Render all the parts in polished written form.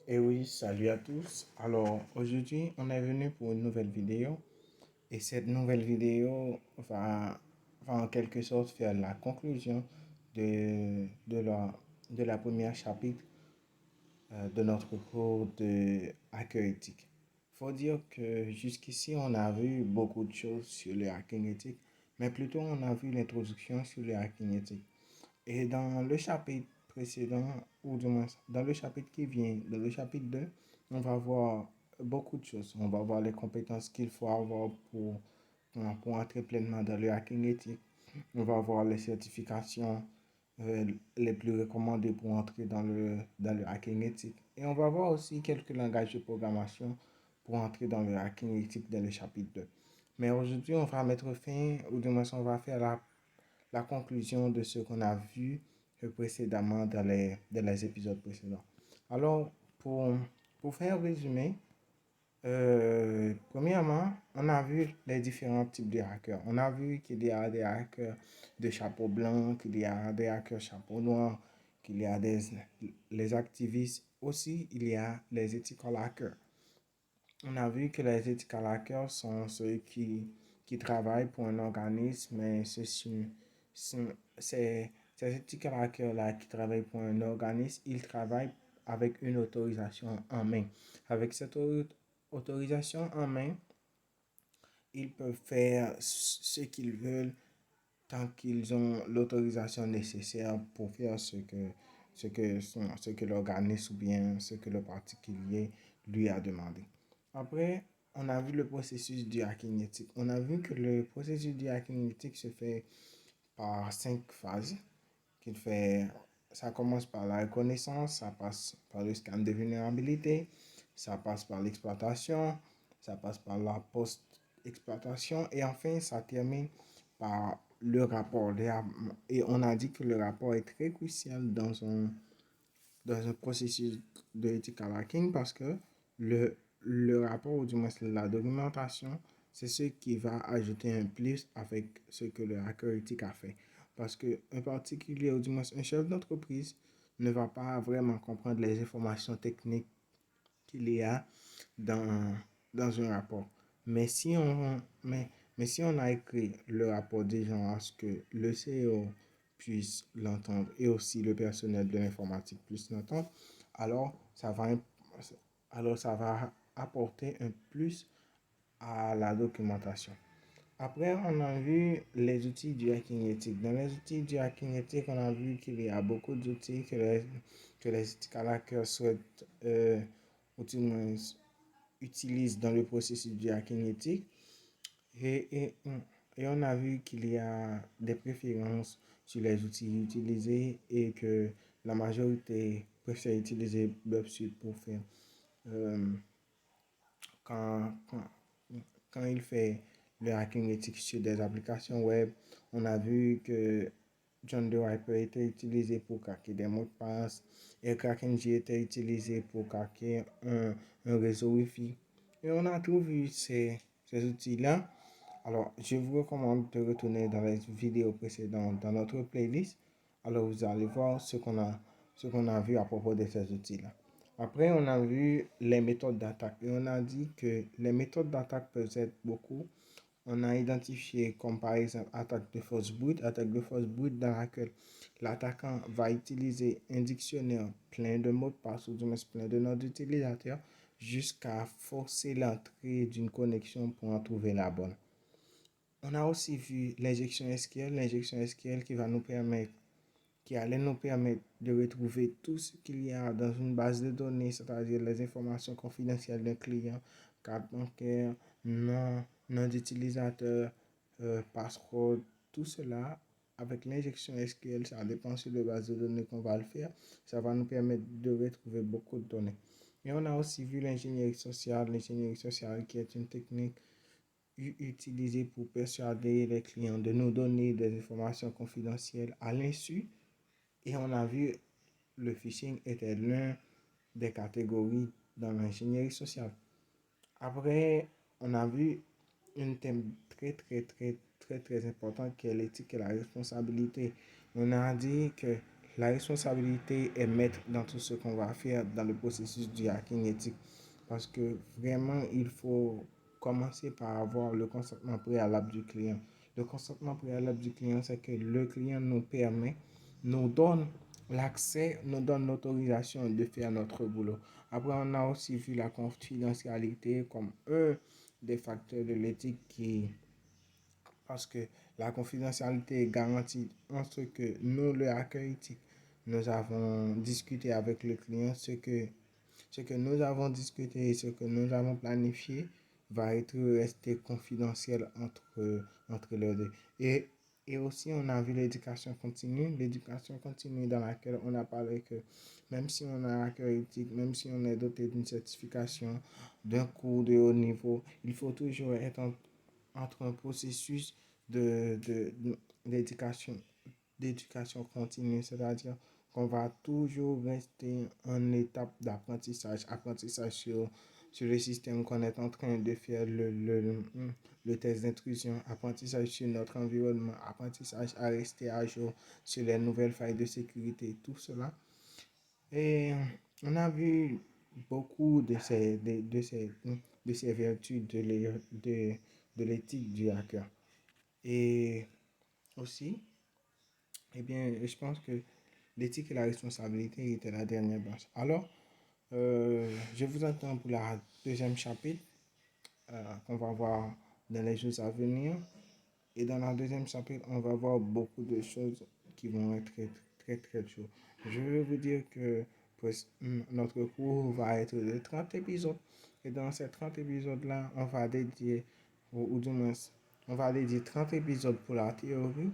Et oui, salut à tous. Alors, aujourd'hui, on est venu pour une nouvelle vidéo. Et cette nouvelle vidéo va en quelque sorte faire la conclusion de la première chapitre de notre cours de hacker éthique. Faut dire que jusqu'ici, on a vu beaucoup de choses sur le hacking éthique, mais plutôt on a vu l'introduction sur le hacking éthique. Et dans le chapitre précédent, ou du moins dans le chapitre qui vient, dans le chapitre 2, on va voir beaucoup de choses. On va voir les compétences qu'il faut avoir pour entrer pleinement dans le hacking éthique. On va voir les certifications les plus recommandées pour entrer dans le hacking éthique. Et on va voir aussi quelques langages de programmation pour entrer dans le hacking éthique dans le chapitre 2. Mais aujourd'hui, on va mettre fin, ou du moins on va faire la conclusion de ce qu'on a vu précédemment dans les épisodes précédents. Alors, pour, pour faire un résumé, premièrement, on a vu les différents types de hackers. On a vu qu'il y a des hackers de chapeau blanc, qu'il y a des hackers chapeau noir, qu'il y a les activistes. Aussi, il y a les ethical hackers. On a vu que les ethical hackers sont ceux qui travaillent pour un organisme, mais ces ethical hackers-là qui travaillent pour un organisme, ils travaillent avec une autorisation en main. Avec cette autorisation en main, ils peuvent faire ce qu'ils veulent tant qu'ils ont l'autorisation nécessaire pour faire ce que l'organisme ou bien ce que le particulier lui a demandé. Après, on a vu le processus du hacking éthique. On a vu que le processus du hacking éthique se fait par 5 phases. Qu'il fait, ça commence par la reconnaissance, ça passe par le scan de vulnérabilité, ça passe par l'exploitation, ça passe par la post-exploitation et enfin ça termine par le rapport. Et on a dit que le rapport est très crucial dans un processus de ethical hacking parce que le rapport ou du moins la documentation, c'est ce qui va ajouter un plus avec ce que le hacker éthique a fait. Parce qu'un particulier ou du moins un chef d'entreprise ne va pas vraiment comprendre les informations techniques qu'il y a dans, dans un rapport. Mais si on, mais, mais si on a écrit le rapport déjà à ce que le CEO puisse l'entendre et aussi le personnel de l'informatique puisse l'entendre, alors ça va, alors ça va apporter un plus à la documentation. Après, on a vu les outils du hacking éthique. Dans les outils du hacking éthique, on a vu qu'il y a beaucoup d'outils que les ethical hackers souhaitent ou du moins utilisent dans le processus du hacking éthique. Et, et, et on a vu qu'il y a des préférences sur les outils utilisés et que la majorité préfère utiliser WebSuite pour faire euh, quand, quand, quand il fait le hacking éthique sur des applications web. On a vu que John Doe Hyper était utilisé pour craquer des mots de passe et KrakenJ était utilisé pour craquer un réseau Wi-Fi. Et on a tout vu ces outils-là. Alors, je vous recommande de retourner dans les vidéos précédentes dans notre playlist. Alors, vous allez voir ce qu'on a vu à propos de ces outils-là. Après, on a vu les méthodes d'attaque et on a dit que les méthodes d'attaque peuvent être beaucoup. On a identifié comme par exemple attaque de force brute dans laquelle l'attaquant va utiliser un dictionnaire plein de mots de passe ou du moins plein de noms d'utilisateurs jusqu'à forcer l'entrée d'une connexion pour en trouver la bonne. On a aussi vu l'injection SQL qui allait nous permettre de retrouver tout ce qu'il y a dans une base de données, c'est-à-dire les informations confidentielles d'un client, carte bancaire, nom d'utilisateur, password, tout cela. Avec l'injection SQL, ça dépend sur la base de données qu'on va le faire. Ça va nous permettre de retrouver beaucoup de données. Et on a aussi vu l'ingénierie sociale qui est une technique utilisée pour persuader les clients de nous donner des informations confidentielles à l'insu. Et on a vu le phishing était l'un des catégories dans l'ingénierie sociale. Après, on a vu un thème très important qui est l'éthique et la responsabilité. On a dit que la responsabilité est maître dans tout ce qu'on va faire dans le processus du hacking éthique. Parce que vraiment, il faut commencer par avoir le consentement préalable du client. Le consentement préalable du client, c'est que le client nous permet, nous donne l'accès, nous donne l'autorisation de faire notre boulot. Après, on a aussi vu la confidentialité comme un des facteurs de l'éthique parce que la confidentialité est garantie en ce que nous, le hacker éthique, nous avons discuté avec le client, ce que nous avons discuté et ce que nous avons planifié va être resté confidentiel entre les deux. Et aussi, on a vu l'éducation continue dans laquelle on a parlé que même si on a un hacker éthique, même si on est doté d'une certification, d'un cours de haut niveau, il faut toujours être entre un processus d'éducation, d'éducation continue, c'est-à-dire qu'on va toujours rester en étape d'apprentissage, apprentissage sur le système qu'on est en train de faire le test d'intrusion, apprentissage sur notre environnement, apprentissage à rester à jour sur les nouvelles failles de sécurité, tout cela. Et on a vu beaucoup de ces vertus de l'éthique du hacker. Et aussi, eh bien, je pense que l'éthique et la responsabilité étaient la dernière branche. Alors, je vous attends pour la deuxième chapitre qu'on va voir dans les jours à venir. Et dans la deuxième chapitre, on va voir beaucoup de choses qui vont être très chaudes. Je veux vous dire que notre cours va être de 30 épisodes. Et dans ces 30 épisodes-là, on va dédier, ou du moins, on va dédier 30 épisodes pour la théorie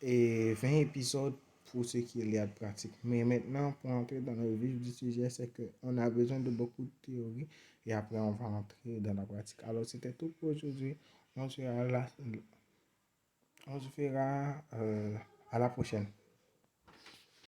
et 20 épisodes pour ce qui est de pratique. Mais maintenant, pour entrer dans le vif du sujet, c'est qu'on a besoin de beaucoup de théorie et après on va entrer dans la pratique. Alors, c'était tout pour aujourd'hui. On se verra, on se verra à la prochaine.